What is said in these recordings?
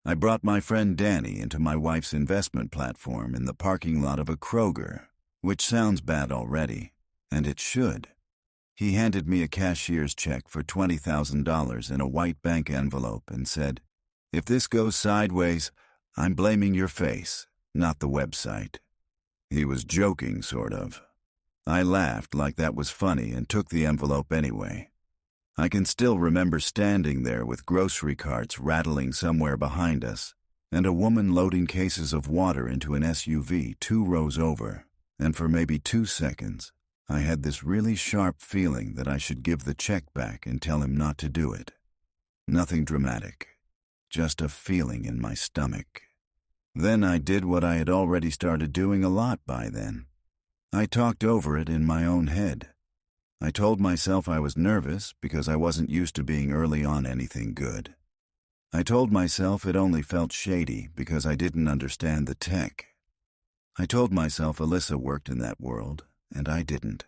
I brought my friend Danny into my wife's investment platform in the parking lot of a Kroger, which sounds bad already, and it should. He handed me a cashier's check for $20,000 in a white bank envelope and said, "If this goes sideways, I'm blaming your face, not the website." He was joking, sort of. I laughed like that was funny and took the envelope anyway. I can still remember standing there with grocery carts rattling somewhere behind us, and a woman loading cases of water into an SUV 2 rows over, and for maybe 2 seconds, I had this really sharp feeling that I should give the check back and tell him not to do it. Nothing dramatic, just a feeling in my stomach. Then I did what I had already started doing a lot by then. I talked over it in my own head. I told myself I was nervous because I wasn't used to being early on anything good. I told myself it only felt shady because I didn't understand the tech. I told myself Alyssa worked in that world, and I didn't.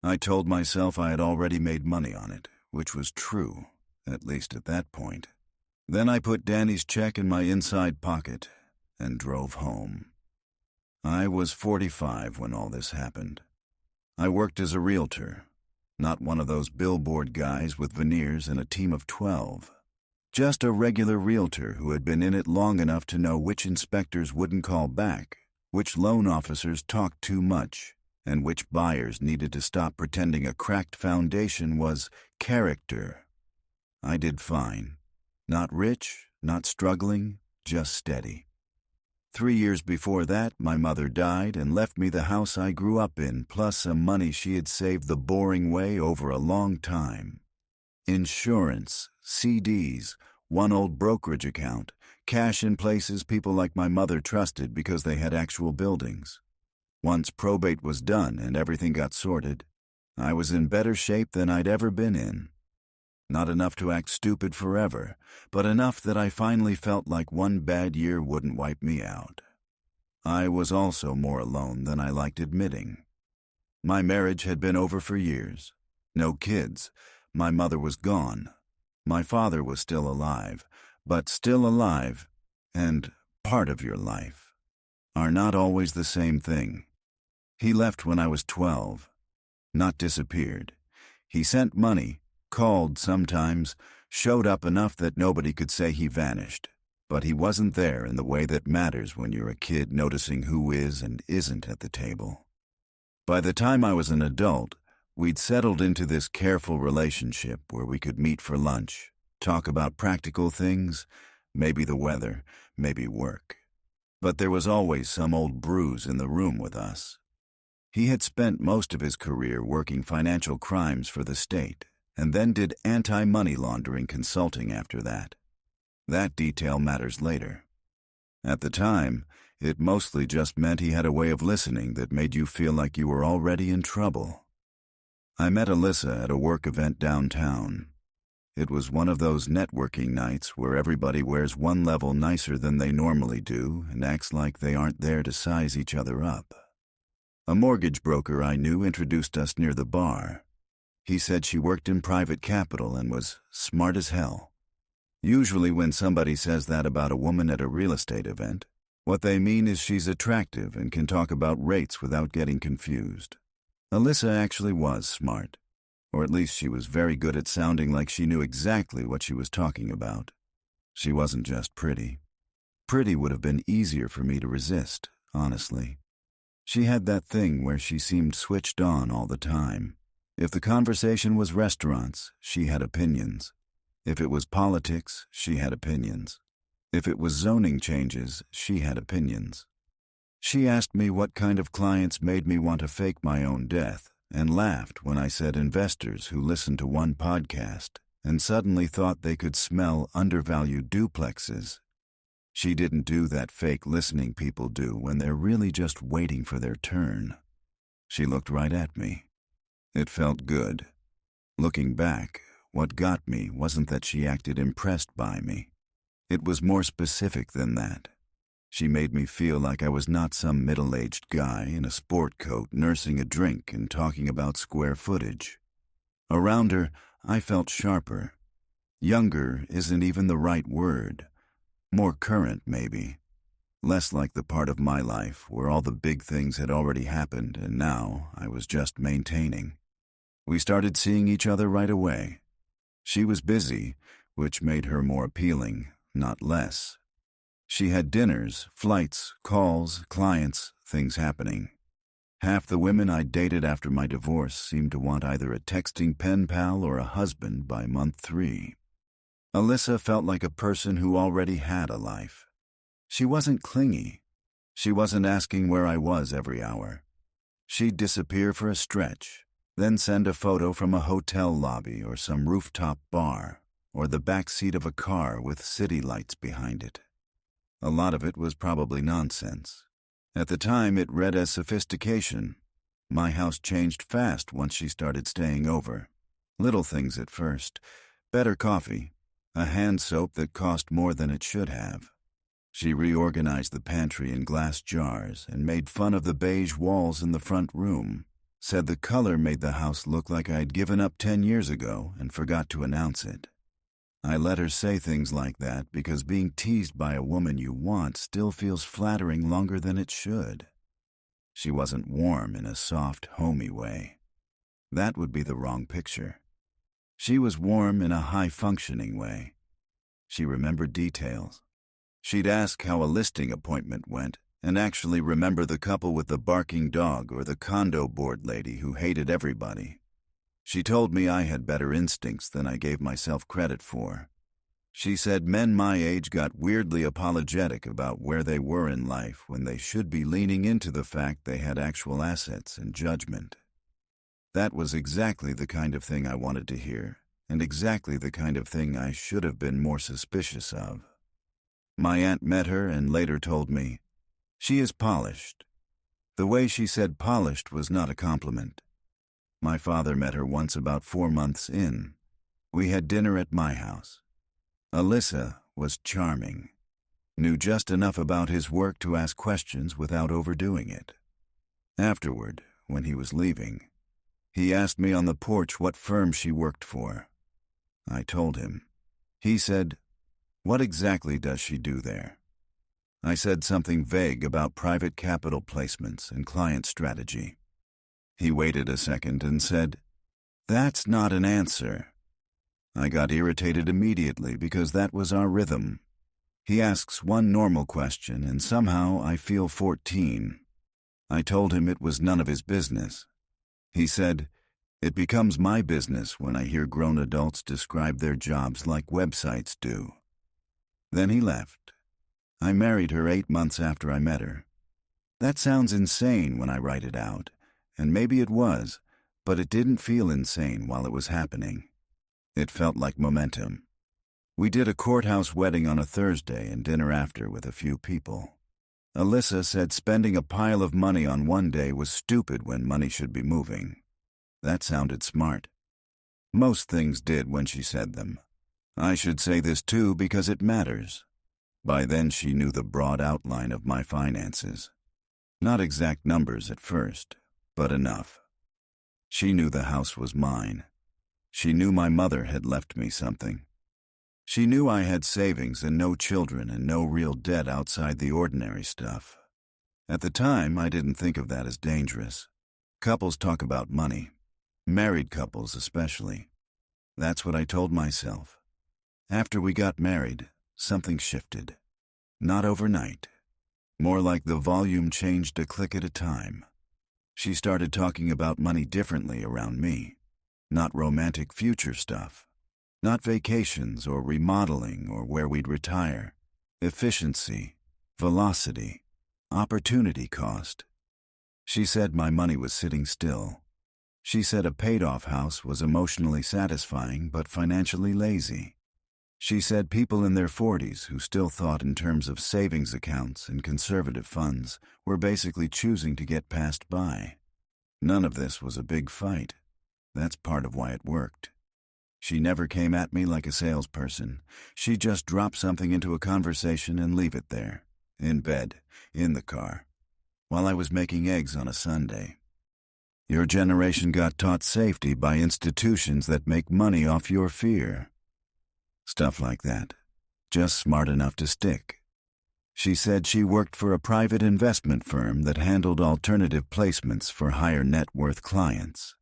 I told myself I had already made money on it, which was true, at least at that point. Then I put Danny's check in my inside pocket and drove home. I was 45 when all this happened. I worked as a realtor, not one of those billboard guys with veneers and a team of 12. Just a regular realtor who had been in it long enough to know which inspectors wouldn't call back, which loan officers talked too much, and which buyers needed to stop pretending a cracked foundation was character. I did fine. Not rich, not struggling, just steady. 3 years before that, my mother died and left me the house I grew up in, plus some money she had saved the boring way over a long time. Insurance, CDs, one old brokerage account, cash in places people like my mother trusted because they had actual buildings. Once probate was done and everything got sorted, I was in better shape than I'd ever been in. Not enough to act stupid forever, but enough that I finally felt like one bad year wouldn't wipe me out. I was also more alone than I liked admitting. My marriage had been over for years. No kids. My mother was gone. My father was still alive, but still alive, and part of your life, are not always the same thing. He left when I was 12. Not disappeared. He sent money, called sometimes, showed up enough that nobody could say he vanished. But he wasn't there in the way that matters when you're a kid noticing who is and isn't at the table. By the time I was an adult, we'd settled into this careful relationship where we could meet for lunch, talk about practical things, maybe the weather, maybe work. But there was always some old bruise in the room with us. He had spent most of his career working financial crimes for the state, and then did anti-money laundering consulting after that. That detail matters later. At the time, it mostly just meant he had a way of listening that made you feel like you were already in trouble. I met Alyssa at a work event downtown. It was one of those networking nights where everybody wears one level nicer than they normally do and acts like they aren't there to size each other up. A mortgage broker I knew introduced us near the bar. He said she worked in private capital and was smart as hell. Usually when somebody says that about a woman at a real estate event, what they mean is she's attractive and can talk about rates without getting confused. Alyssa actually was smart, or at least she was very good at sounding like she knew exactly what she was talking about. She wasn't just pretty. Pretty would have been easier for me to resist, honestly. She had that thing where she seemed switched on all the time. If the conversation was restaurants, she had opinions. If it was politics, she had opinions. If it was zoning changes, she had opinions. She asked me what kind of clients made me want to fake my own death, and laughed when I said investors who listened to one podcast and suddenly thought they could smell undervalued duplexes. She didn't do that fake listening people do when they're really just waiting for their turn. She looked right at me. It felt good. Looking back, what got me wasn't that she acted impressed by me. It was more specific than that. She made me feel like I was not some middle-aged guy in a sport coat nursing a drink and talking about square footage. Around her, I felt sharper. Younger isn't even the right word. More current, maybe. Less like the part of my life where all the big things had already happened and now I was just maintaining. We started seeing each other right away. She was busy, which made her more appealing, not less. She had dinners, flights, calls, clients, things happening. Half the women I dated after my divorce seemed to want either a texting pen pal or a husband by month 3. Alyssa felt like a person who already had a life. She wasn't clingy. She wasn't asking where I was every hour. She'd disappear for a stretch, then send a photo from a hotel lobby or some rooftop bar, or the back seat of a car with city lights behind it. A lot of it was probably nonsense. At the time, it read as sophistication. My house changed fast once she started staying over. Little things at first. Better coffee. A hand soap that cost more than it should have. She reorganized the pantry in glass jars and made fun of the beige walls in the front room. Said the color made the house look like I'd given up 10 years ago and forgot to announce it. I let her say things like that because being teased by a woman you want still feels flattering longer than it should. She wasn't warm in a soft, homey way. That would be the wrong picture. She was warm in a high-functioning way. She remembered details. She'd ask how a listing appointment went and actually remember the couple with the barking dog or the condo board lady who hated everybody. She told me I had better instincts than I gave myself credit for. She said men my age got weirdly apologetic about where they were in life when they should be leaning into the fact they had actual assets and judgment. That was exactly the kind of thing I wanted to hear, and exactly the kind of thing I should have been more suspicious of. My aunt met her and later told me, "She is polished." The way she said polished was not a compliment. My father met her once about 4 months in. We had dinner at my house. Alyssa was charming. Knew just enough about his work to ask questions without overdoing it. Afterward, when he was leaving, he asked me on the porch what firm she worked for. I told him. He said, "What exactly does she do there?" I said something vague about private capital placements and client strategy. He waited a second and said, "That's not an answer." I got irritated immediately because that was our rhythm. He asks one normal question and somehow I feel 14. I told him it was none of his business. He said, "It becomes my business when I hear grown adults describe their jobs like websites do." Then he left. I married her 8 months after I met her. That sounds insane when I write it out, and maybe it was, but it didn't feel insane while it was happening. It felt like momentum. We did a courthouse wedding on a Thursday and dinner after with a few people. Alyssa said spending a pile of money on one day was stupid when money should be moving. That sounded smart. Most things did when she said them. I should say this too because it matters. By then she knew the broad outline of my finances. Not exact numbers at first, but enough. She knew the house was mine. She knew my mother had left me something. She knew I had savings and no children and no real debt outside the ordinary stuff. At the time, I didn't think of that as dangerous. Couples talk about money. Married couples especially. That's what I told myself. After we got married, something shifted. Not overnight. More like the volume changed a click at a time. She started talking about money differently around me. Not romantic future stuff. Not vacations or remodeling or where we'd retire. Efficiency, velocity, opportunity cost. She said my money was sitting still. She said a paid-off house was emotionally satisfying but financially lazy. She said people in their 40s who still thought in terms of savings accounts and conservative funds were basically choosing to get passed by. None of this was a big fight. That's part of why it worked. She never came at me like a salesperson. She just dropped something into a conversation and leave it there, in bed, in the car, while I was making eggs on a Sunday. Your generation got taught safety by institutions that make money off your fear. Stuff like that. just smart enough to stick. She said she worked for a private investment firm that handled alternative placements for higher net worth clients.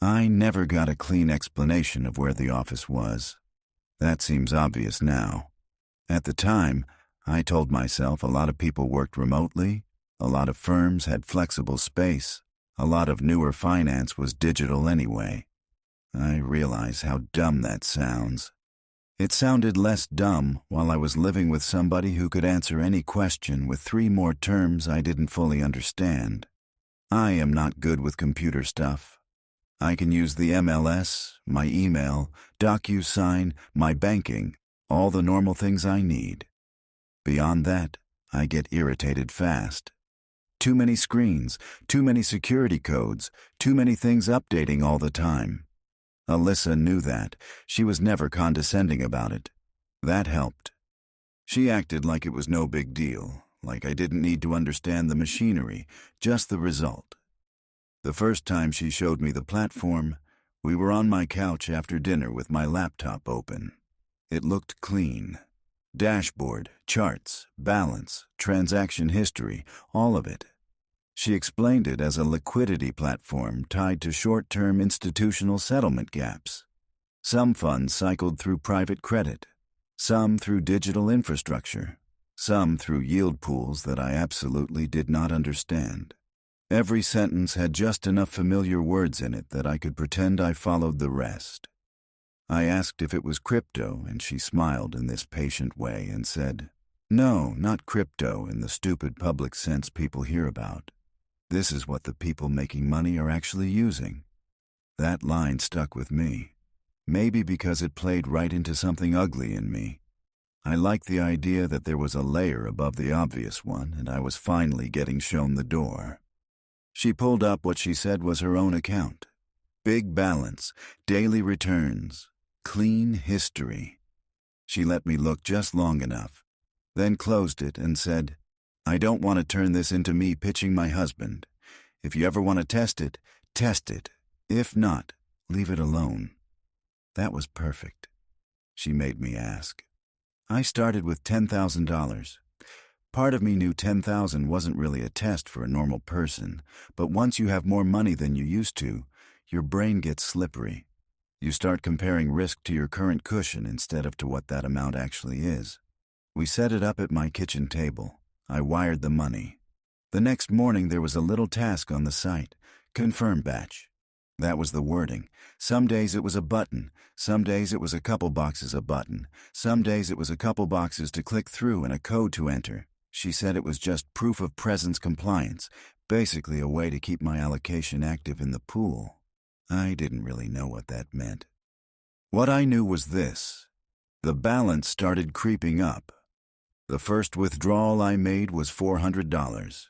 I never got a clean explanation of where the office was. That seems obvious now. At the time, I told myself a lot of people worked remotely, a lot of firms had flexible space, a lot of newer finance was digital anyway. I realize how dumb that sounds. It sounded less dumb while I was living with somebody who could answer any question with 3 more terms I didn't fully understand. I am not good with computer stuff. I can use the MLS, my email, DocuSign, my banking, all the normal things I need. Beyond that, I get irritated fast. Too many screens, too many security codes, too many things updating all the time. Alyssa knew that. She was never condescending about it. That helped. She acted like it was no big deal, like I didn't need to understand the machinery, just the result. The first time she showed me the platform, we were on my couch after dinner with my laptop open. It looked clean. Dashboard, charts, balance, transaction history, all of it. She explained it as a liquidity platform tied to short-term institutional settlement gaps. Some funds cycled through private credit, some through digital infrastructure, some through yield pools that I absolutely did not understand. Every sentence had just enough familiar words in it that I could pretend I followed the rest. I asked if it was crypto, and she smiled in this patient way and said, "No, not crypto in the stupid public sense people hear about. This is what the people making money are actually using." That line stuck with me, maybe because it played right into something ugly in me. I liked the idea that there was a layer above the obvious one, and I was finally getting shown the door. She pulled up what she said was her own account. Big balance, daily returns, clean history. She let me look just long enough, then closed it and said, "I don't want to turn this into me pitching my husband. If you ever want to test it, test it. If not, leave it alone." That was perfect. She made me ask. I started with $10,000. Part of me knew 10,000 wasn't really a test for a normal person, but once you have more money than you used to, your brain gets slippery. You start comparing risk to your current cushion instead of to what that amount actually is. We set it up at my kitchen table. I wired the money. The next morning there was a little task on the site, confirm batch. That was the wording. Some days it was a button, some days it was a couple boxes a button, some days it was a couple boxes to click through and a code to enter. She said it was just proof of presence compliance, basically a way to keep my allocation active in the pool. I didn't really know what that meant. What I knew was this. The balance started creeping up. The first withdrawal I made was $400.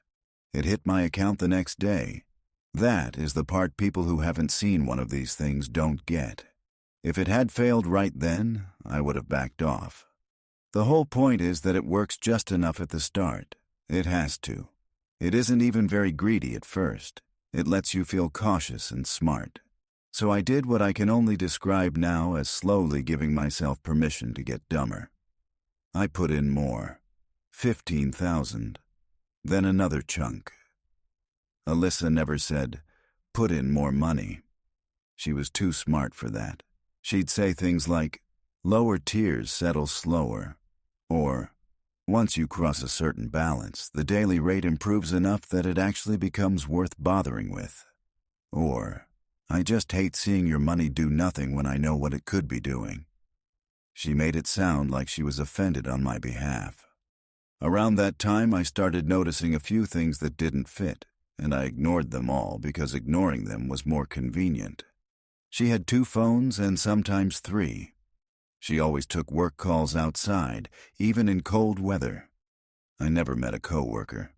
It hit my account the next day. That is the part people who haven't seen one of these things don't get. If it had failed right then, I would have backed off. The whole point is that it works just enough at the start. It has to. It isn't even very greedy at first. It lets you feel cautious and smart. So I did what I can only describe now as slowly giving myself permission to get dumber. I put in more. 15,000. Then another chunk. Alyssa never said, "Put in more money." She was too smart for that. She'd say things like, "Lower tiers settle slower," or, "Once you cross a certain balance, the daily rate improves enough that it actually becomes worth bothering with," or, "I just hate seeing your money do nothing when I know what it could be doing." She made it sound like she was offended on my behalf. Around that time, I started noticing a few things that didn't fit, and I ignored them all because ignoring them was more convenient. She had 2 phones and sometimes 3. She always took work calls outside, even in cold weather. I never met a coworker.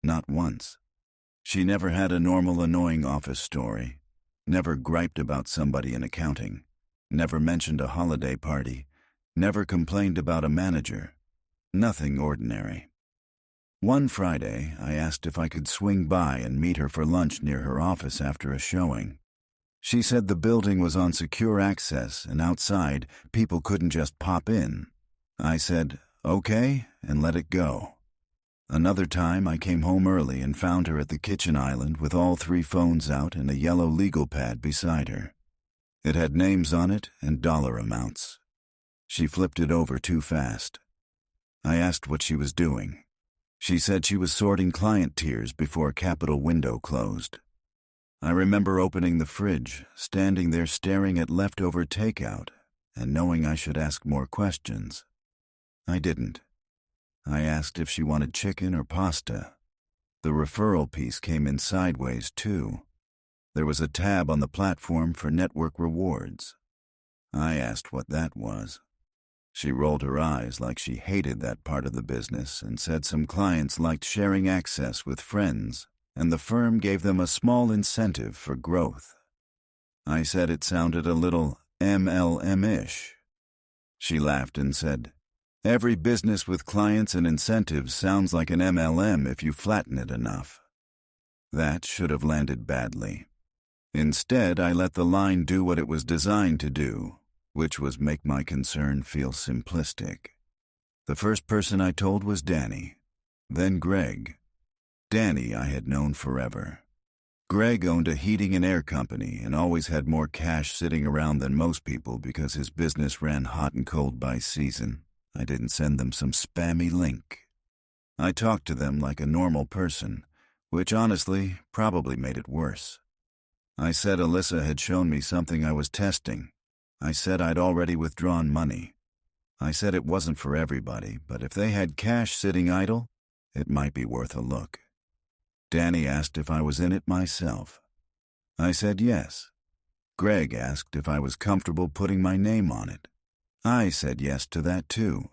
Not once. She never had a normal annoying office story. Never griped about somebody in accounting. Never mentioned a holiday party. Never complained about a manager. Nothing ordinary. One Friday, I asked if I could swing by and meet her for lunch near her office after a showing. She said the building was on secure access and outside, people couldn't just pop in. I said, "Okay," and let it go. Another time, I came home early and found her at the kitchen island with all 3 phones out and a yellow legal pad beside her. It had names on it and dollar amounts. She flipped it over too fast. I asked what she was doing. She said she was sorting client tiers before a Capitol window closed. I remember opening the fridge, standing there staring at leftover takeout, and knowing I should ask more questions. I didn't. I asked if she wanted chicken or pasta. The referral piece came in sideways, too. There was a tab on the platform for network rewards. I asked what that was. She rolled her eyes like she hated that part of the business and said some clients liked sharing access with friends, and the firm gave them a small incentive for growth. I said it sounded a little MLM-ish. She laughed and said, "Every business with clients and incentives sounds like an MLM if you flatten it enough." That should have landed badly. Instead, I let the line do what it was designed to do, which was make my concern feel simplistic. The first person I told was Danny, then Greg. Danny I had known forever. Greg owned a heating and air company and always had more cash sitting around than most people because his business ran hot and cold by season. I didn't send them some spammy link. I talked to them like a normal person, which honestly probably made it worse. I said Alyssa had shown me something I was testing. I said I'd already withdrawn money. I said it wasn't for everybody, but if they had cash sitting idle, it might be worth a look. Danny asked if I was in it myself. I said yes. Greg asked if I was comfortable putting my name on it. I said yes to that too.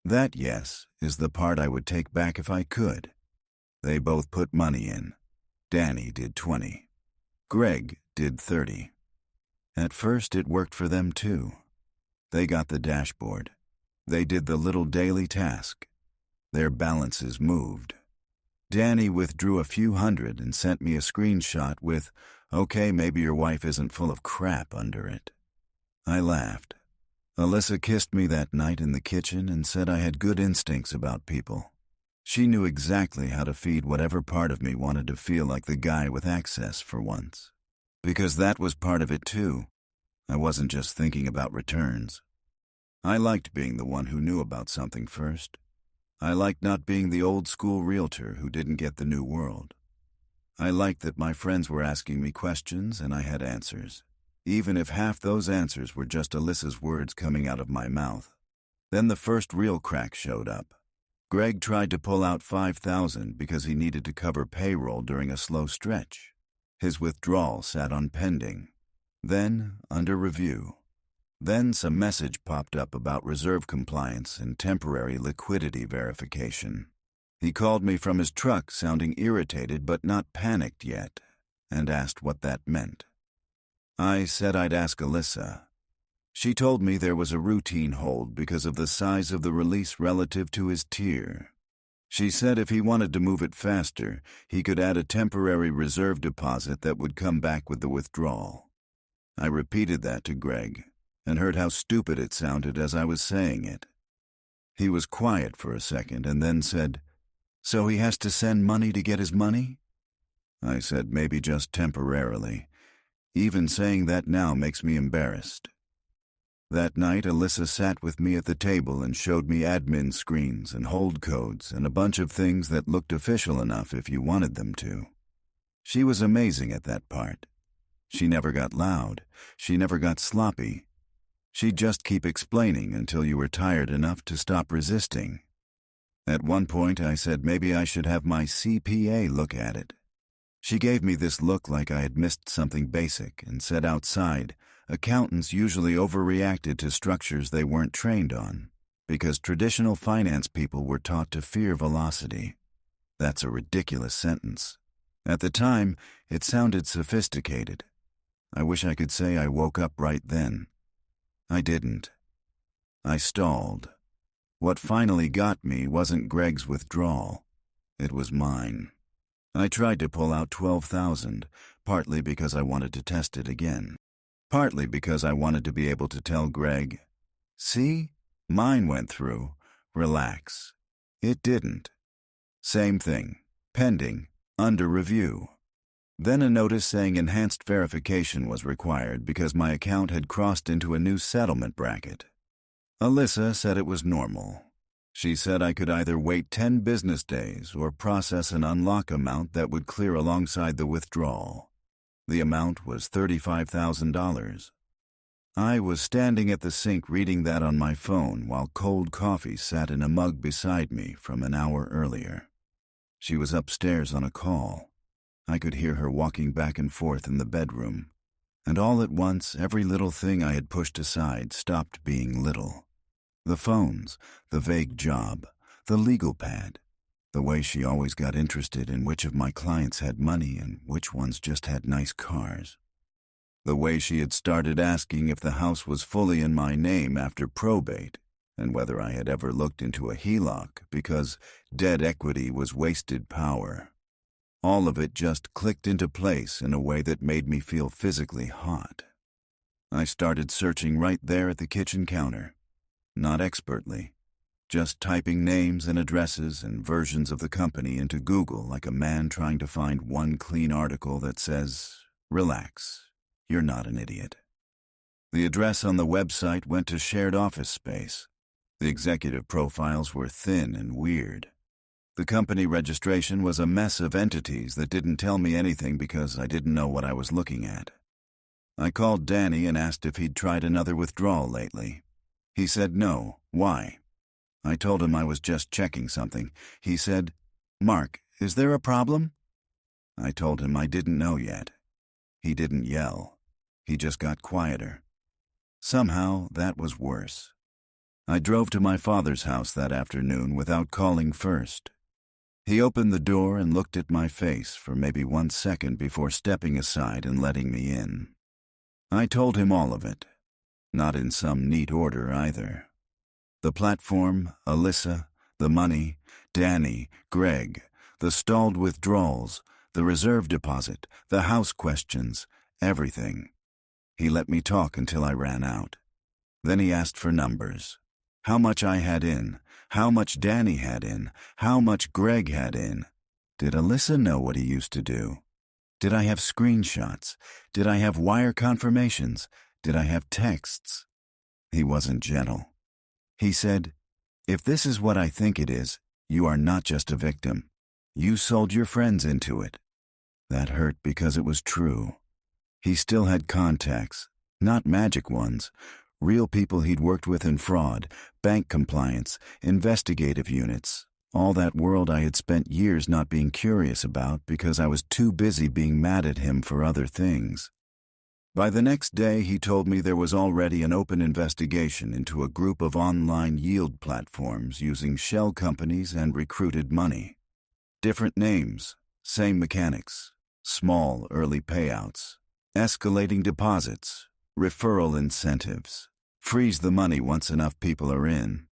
That yes is the part I would take back if I could. They both put money in. Danny did 20. Greg did 30. At first it worked for them too. They got the dashboard. They did the little daily task. Their balances moved. Danny withdrew a few hundred and sent me a screenshot with, "Okay, maybe your wife isn't full of crap" under it. I laughed. Alyssa kissed me that night in the kitchen and said I had good instincts about people. She knew exactly how to feed whatever part of me wanted to feel like the guy with access for once. Because that was part of it too. I wasn't just thinking about returns. I liked being the one who knew about something first. I liked not being the old-school realtor who didn't get the new world. I liked that my friends were asking me questions and I had answers, even if half those answers were just Alyssa's words coming out of my mouth. Then the first real crack showed up. Greg tried to pull out $5,000 because he needed to cover payroll during a slow stretch. His withdrawal sat on pending, then under review. Then some message popped up about reserve compliance and temporary liquidity verification. He called me from his truck sounding irritated but not panicked yet, and asked what that meant. I said I'd ask Alyssa. She told me there was a routine hold because of the size of the release relative to his tier. She said if he wanted to move it faster, he could add a temporary reserve deposit that would come back with the withdrawal. I repeated that to Greg, and heard how stupid it sounded as I was saying it. He was quiet for a second and then said, "So he has to send money to get his money?" I said maybe just temporarily. Even saying that now makes me embarrassed. That night, Alyssa sat with me at the table and showed me admin screens and hold codes and a bunch of things that looked official enough if you wanted them to. She was amazing at that part. She never got loud. She never got sloppy. She'd just keep explaining until you were tired enough to stop resisting. At one point, I said maybe I should have my CPA look at it. She gave me this look like I had missed something basic and said outside, accountants usually overreacted to structures they weren't trained on, because traditional finance people were taught to fear velocity. That's a ridiculous sentence. At the time, it sounded sophisticated. I wish I could say I woke up right then. I didn't. I stalled. What finally got me wasn't Greg's withdrawal. It was mine. I tried to pull out $12,000, partly because I wanted to test it again. Partly because I wanted to be able to tell Greg, "See, Mine went through. Relax. It didn't. Same thing. Pending. Under review. Then a notice saying enhanced verification was required because my account had crossed into a new settlement bracket. Alyssa said it was normal. She said I could either wait 10 business days or process an unlock amount that would clear alongside the withdrawal. The amount was $35,000. I was standing at the sink reading that on my phone while cold coffee sat in a mug beside me from an hour earlier. She was upstairs on a call. I could hear her walking back and forth in the bedroom, and all at once every little thing I had pushed aside stopped being little. The phones, the vague job, the legal pad, the way she always got interested in which of my clients had money and which ones just had nice cars. The way she had started asking if the house was fully in my name after probate, and whether I had ever looked into a HELOC because dead equity was wasted power. All of it just clicked into place in a way that made me feel physically hot. I started searching right there at the kitchen counter. Not expertly, just typing names and addresses and versions of the company into Google like a man trying to find one clean article that says, "Relax, you're not an idiot." The address on the website went to shared office space. The executive profiles were thin and weird. The company registration was a mess of entities that didn't tell me anything because I didn't know what I was looking at. I called Danny and asked if he'd tried another withdrawal lately. He said no. Why? I told him I was just checking something. He said, "Mark, is there a problem?" I told him I didn't know yet. He didn't yell. He just got quieter. Somehow, that was worse. I drove to my father's house that afternoon without calling first. He opened the door and looked at my face for maybe 1 second before stepping aside and letting me in. I told him all of it. Not in some neat order either. The platform, Alyssa, the money, Danny, Greg, the stalled withdrawals, the reserve deposit, the house questions, everything. He let me talk until I ran out. Then he asked for numbers. How much I had in, how much Danny had in, how much Greg had in. Did Alyssa know what he used to do? Did I have screenshots? Did I have wire confirmations? Did I have texts? He wasn't gentle. He said, "If this is what I think it is, you are not just a victim. You sold your friends into it." That hurt because it was true. He still had contacts, not magic ones, real people he'd worked with in fraud, bank compliance, investigative units, all that world I had spent years not being curious about because I was too busy being mad at him for other things. By the next day, he told me there was already an open investigation into a group of online yield platforms using shell companies and recruited money. Different names, same mechanics, small early payouts, escalating deposits, referral incentives, freeze the money once enough people are in.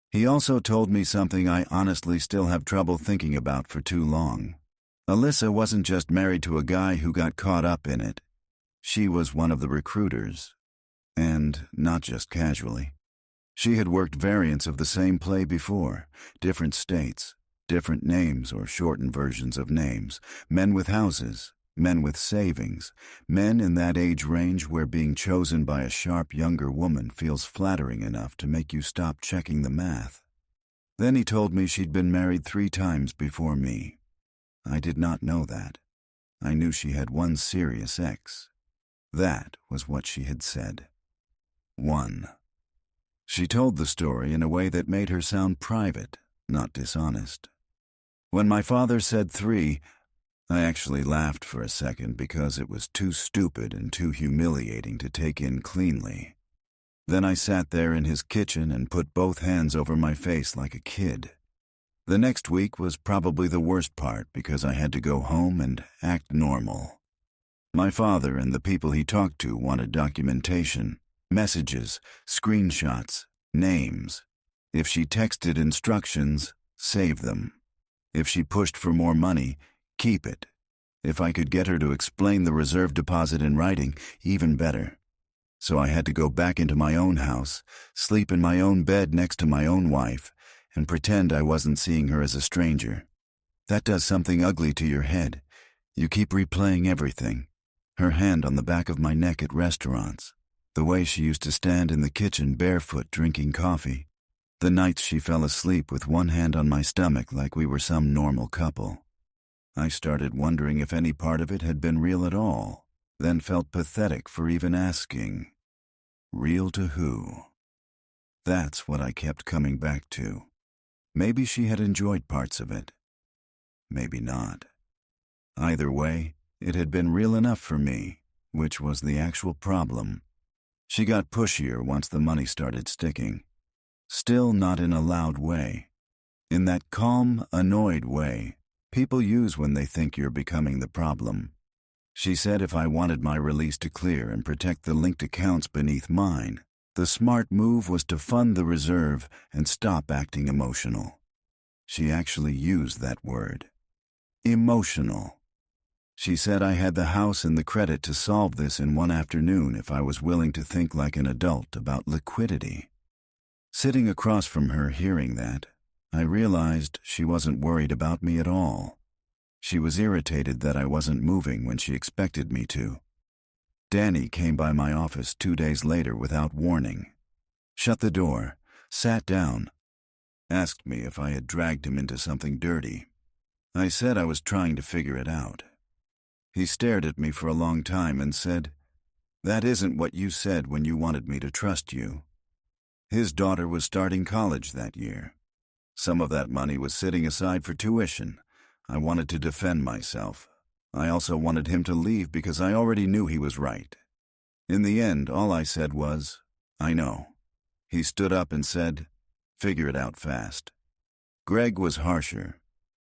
He also told me something I honestly still have trouble thinking about for too long. Alyssa wasn't just married to a guy who got caught up in it. She was one of the recruiters. And not just casually. She had worked variants of the same play before, different states, different names or shortened versions of names, men with houses, men with savings, men in that age range where being chosen by a sharp younger woman feels flattering enough to make you stop checking the math. Then he told me she'd been married 3 times before me. I did not know that. I knew she had one serious ex. That was what she had said. 1. She told the story in a way that made her sound private, not dishonest. When my father said 3, I actually laughed for a second because it was too stupid and too humiliating to take in cleanly. Then I sat there in his kitchen and put both hands over my face like a kid. The next week was probably the worst part because I had to go home and act normal. My father and the people he talked to wanted documentation, messages, screenshots, names. If she texted instructions, save them. If she pushed for more money, keep it. If I could get her to explain the reserve deposit in writing, even better. So I had to go back into my own house, sleep in my own bed next to my own wife, and pretend I wasn't seeing her as a stranger. That does something ugly to your head. You keep replaying everything. Her hand on the back of my neck at restaurants. The way she used to stand in the kitchen barefoot drinking coffee. The nights she fell asleep with one hand on my stomach like we were some normal couple. I started wondering if any part of it had been real at all, then felt pathetic for even asking. Real to who? That's what I kept coming back to. Maybe she had enjoyed parts of it. Maybe not. Either way, it had been real enough for me, which was the actual problem. She got pushier once the money started sticking. Still not in a loud way. In that calm, annoyed way people use when they think you're becoming the problem. She said if I wanted my release to clear and protect the linked accounts beneath mine, the smart move was to fund the reserve and stop acting emotional. She actually used that word. Emotional. She said I had the house and the credit to solve this in one afternoon if I was willing to think like an adult about liquidity. Sitting across from her hearing that, I realized she wasn't worried about me at all. She was irritated that I wasn't moving when she expected me to. Danny came by my office 2 days later without warning. Shut the door, sat down, asked me if I had dragged him into something dirty. I said I was trying to figure it out. He stared at me for a long time and said, "That isn't what you said when you wanted me to trust you." His daughter was starting college that year. Some of that money was sitting aside for tuition. I wanted to defend myself. I also wanted him to leave because I already knew he was right. In the end, all I said was, "I know." He stood up and said, "Figure it out fast." Greg was harsher.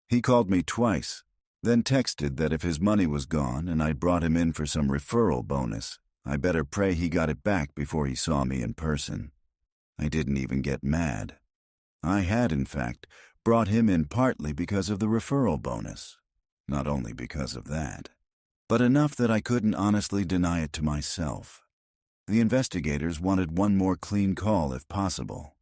He called me twice, then texted that if his money was gone and I'd brought him in for some referral bonus, I better pray he got it back before he saw me in person. I didn't even get mad. I had, in fact, brought him in partly because of the referral bonus. Not only because of that, but enough that I couldn't honestly deny it to myself. The investigators wanted one more clean call if possible.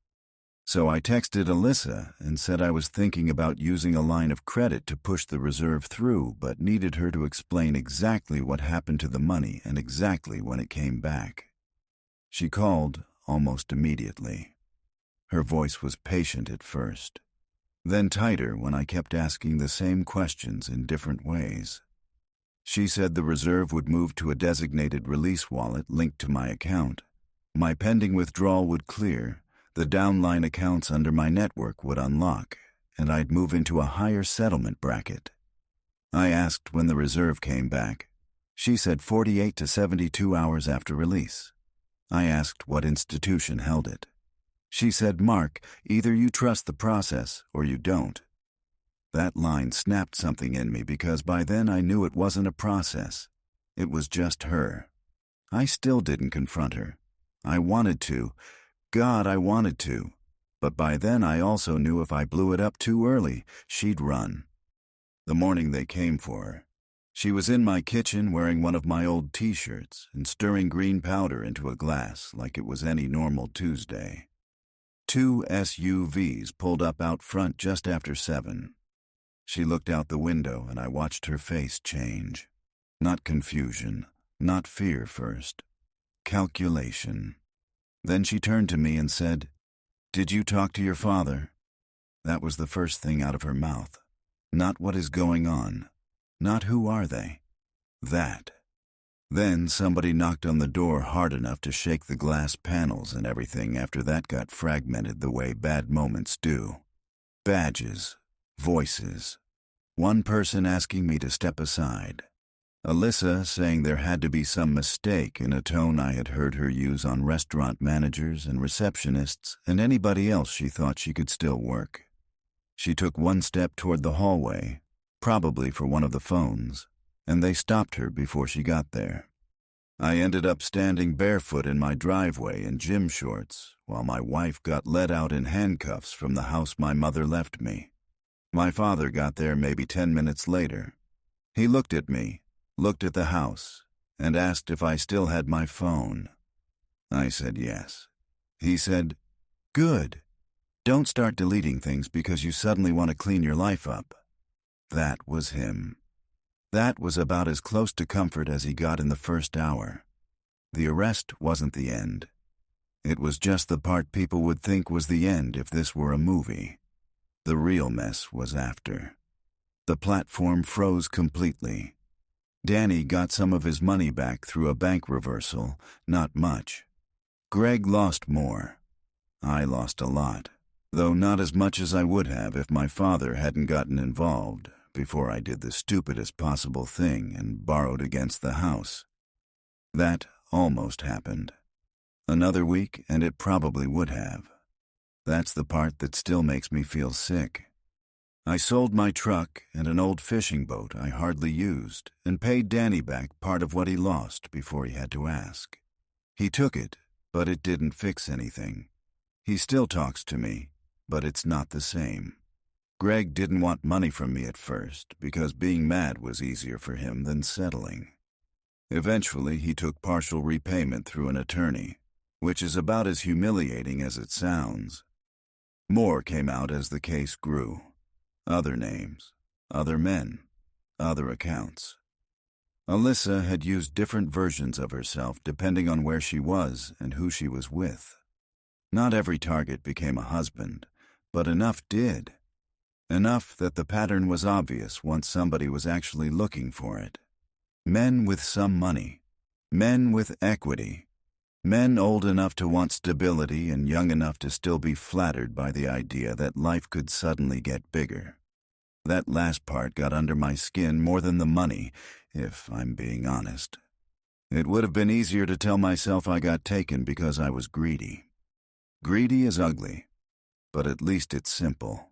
So I texted Alyssa and said I was thinking about using a line of credit to push the reserve through, but needed her to explain exactly what happened to the money and exactly when it came back. She called almost immediately. Her voice was patient at first, then tighter when I kept asking the same questions in different ways. She said the reserve would move to a designated release wallet linked to my account. My pending withdrawal would clear, the downline accounts under my network would unlock, and I'd move into a higher settlement bracket. I asked when the reserve came back. She said 48 to 72 hours after release. I asked what institution held it. She said, "Mark, either you trust the process or you don't." That line snapped something in me because by then I knew it wasn't a process. It was just her. I still didn't confront her. I wanted to. God, I wanted to. But by then I also knew if I blew it up too early, she'd run. The morning they came for her, she was in my kitchen wearing one of my old t-shirts and stirring green powder into a glass like it was any normal Tuesday. 2 SUVs pulled up out front just after 7. She looked out the window and I watched her face change. Not confusion, not fear first. Calculation. Then she turned to me and said, "Did you talk to your father?" That was the first thing out of her mouth. Not what is going on. Not who are they. That. Then somebody knocked on the door hard enough to shake the glass panels and everything after that got fragmented the way bad moments do. Badges. Voices. One person asking me to step aside. Alyssa saying there had to be some mistake in a tone I had heard her use on restaurant managers and receptionists and anybody else she thought she could still work. She took one step toward the hallway, probably for one of the phones, and they stopped her before she got there. I ended up standing barefoot in my driveway in gym shorts while my wife got let out in handcuffs from the house my mother left me. My father got there maybe 10 minutes later. He looked at me, looked at the house, and asked if I still had my phone. I said yes. He said, "Good. Don't start deleting things because you suddenly want to clean your life up." That was him. That was about as close to comfort as he got in the first hour. The arrest wasn't the end. It was just the part people would think was the end if this were a movie. The real mess was after. The platform froze completely. Danny got some of his money back through a bank reversal, not much. Greg lost more. I lost a lot, though not as much as I would have if my father hadn't gotten involved before I did the stupidest possible thing and borrowed against the house. That almost happened. Another week, and it probably would have. That's the part that still makes me feel sick. I sold my truck and an old fishing boat I hardly used and paid Danny back part of what he lost before he had to ask. He took it, but it didn't fix anything. He still talks to me, but it's not the same. Greg didn't want money from me at first because being mad was easier for him than settling. Eventually, he took partial repayment through an attorney, which is about as humiliating as it sounds. More came out as the case grew. Other names, other men, other accounts. Alyssa had used different versions of herself depending on where she was and who she was with. Not every target became a husband, but enough did. Enough that the pattern was obvious once somebody was actually looking for it. Men with some money, men with equity, men old enough to want stability and young enough to still be flattered by the idea that life could suddenly get bigger. That last part got under my skin more than the money, if I'm being honest. It would have been easier to tell myself I got taken because I was greedy. Greedy is ugly, but at least it's simple.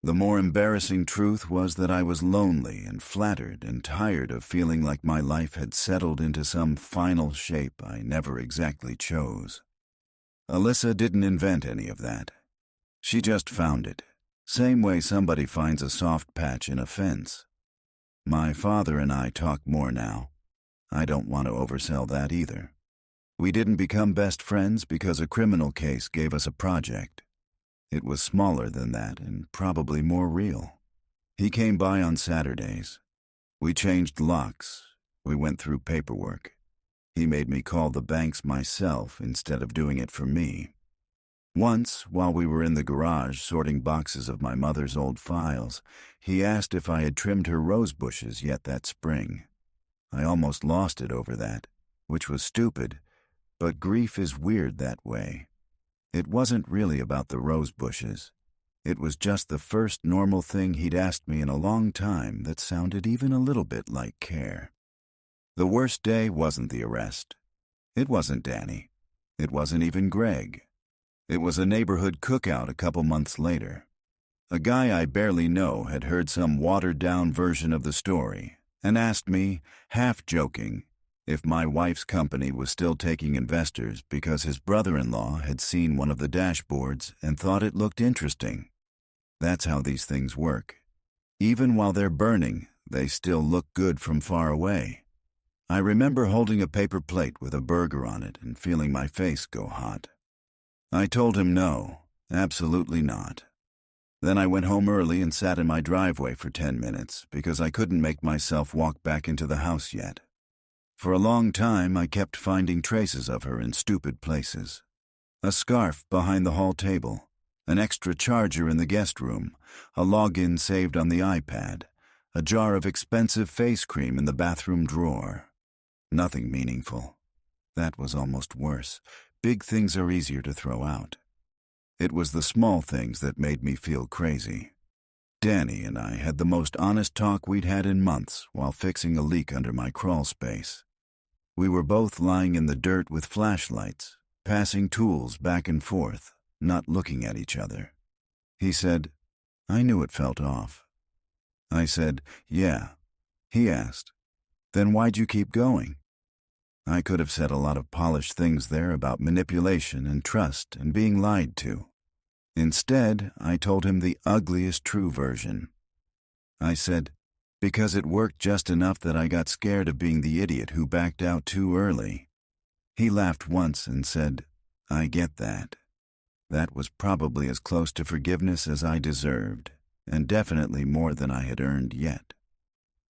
The more embarrassing truth was that I was lonely and flattered and tired of feeling like my life had settled into some final shape I never exactly chose. Alyssa didn't invent any of that. She just found it, same way somebody finds a soft patch in a fence. My father and I talk more now. I don't want to oversell that either. We didn't become best friends because a criminal case gave us a project. It was smaller than that and probably more real. He came by on Saturdays. We changed locks. We went through paperwork. He made me call the banks myself instead of doing it for me. Once, while we were in the garage sorting boxes of my mother's old files, he asked if I had trimmed her rose bushes yet that spring. I almost lost it over that, which was stupid, but grief is weird that way. It wasn't really about the rose bushes. It was just the first normal thing he'd asked me in a long time that sounded even a little bit like care. The worst day wasn't the arrest. It wasn't Danny. It wasn't even Greg. It was a neighborhood cookout a couple months later. A guy I barely know had heard some watered-down version of the story and asked me, half joking, if my wife's company was still taking investors because his brother-in-law had seen one of the dashboards and thought it looked interesting. That's how these things work. Even while they're burning, they still look good from far away. I remember holding a paper plate with a burger on it and feeling my face go hot. I told him no, absolutely not. Then I went home early and sat in my driveway for 10 minutes because I couldn't make myself walk back into the house yet. For a long time, I kept finding traces of her in stupid places. A scarf behind the hall table, an extra charger in the guest room, a login saved on the iPad, a jar of expensive face cream in the bathroom drawer. Nothing meaningful. That was almost worse. Big things are easier to throw out. It was the small things that made me feel crazy. Danny and I had the most honest talk we'd had in months while fixing a leak under my crawl space. We were both lying in the dirt with flashlights, passing tools back and forth, not looking at each other. He said, "I knew it felt off." I said, "Yeah." He asked, "Then why'd you keep going?" I could have said a lot of polished things there about manipulation and trust and being lied to. Instead, I told him the ugliest true version. I said, "Because it worked just enough that I got scared of being the idiot who backed out too early." He laughed once and said, "I get that." That was probably as close to forgiveness as I deserved, and definitely more than I had earned yet.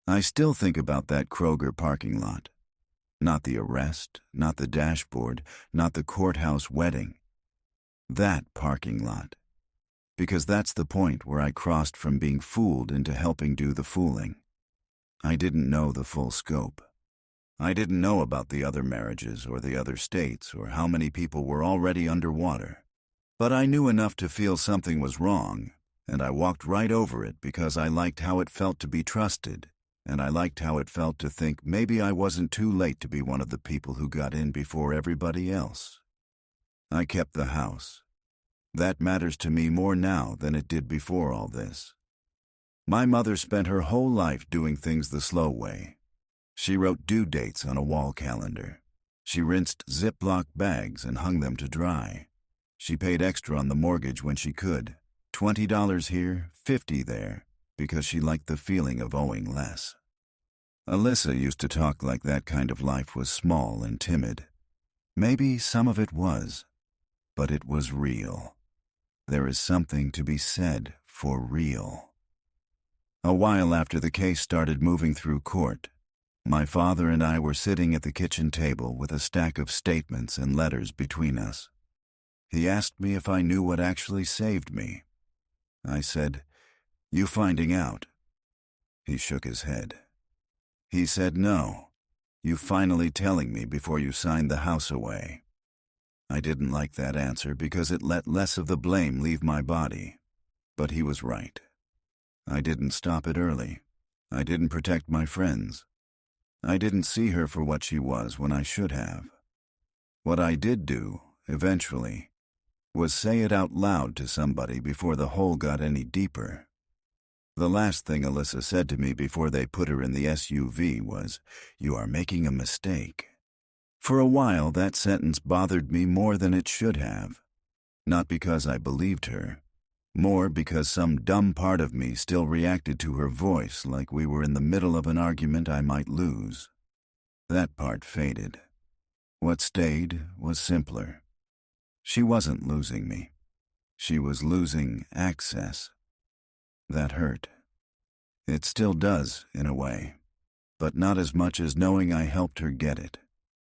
I still think about that Kroger parking lot. Not the arrest, not the dashboard, not the courthouse wedding. That parking lot. Because that's the point where I crossed from being fooled into helping do the fooling. I didn't know the full scope. I didn't know about the other marriages or the other states or how many people were already underwater. But I knew enough to feel something was wrong, and I walked right over it because I liked how it felt to be trusted, and I liked how it felt to think maybe I wasn't too late to be one of the people who got in before everybody else. I kept the house. That matters to me more now than it did before all this. My mother spent her whole life doing things the slow way. She wrote due dates on a wall calendar. She rinsed Ziploc bags and hung them to dry. She paid extra on the mortgage when she could, $20 here, $50 there, because she liked the feeling of owing less. Alyssa used to talk like that kind of life was small and timid. Maybe some of it was, but it was real. There is something to be said for real. A while after the case started moving through court, my father and I were sitting at the kitchen table with a stack of statements and letters between us. He asked me if I knew what actually saved me. I said, "You finding out." He shook his head. He said, "No, you finally telling me before you signed the house away." I didn't like that answer because it let less of the blame leave my body. But he was right. I didn't stop it early. I didn't protect my friends. I didn't see her for what she was when I should have. What I did do, eventually, was say it out loud to somebody before the hole got any deeper. The last thing Alyssa said to me before they put her in the SUV was, "You are making a mistake." For a while, that sentence bothered me more than it should have. Not because I believed her, more because some dumb part of me still reacted to her voice like we were in the middle of an argument I might lose. That part faded. What stayed was simpler. She wasn't losing me. She was losing access. That hurt. It still does, in a way, but not as much as knowing I helped her get it.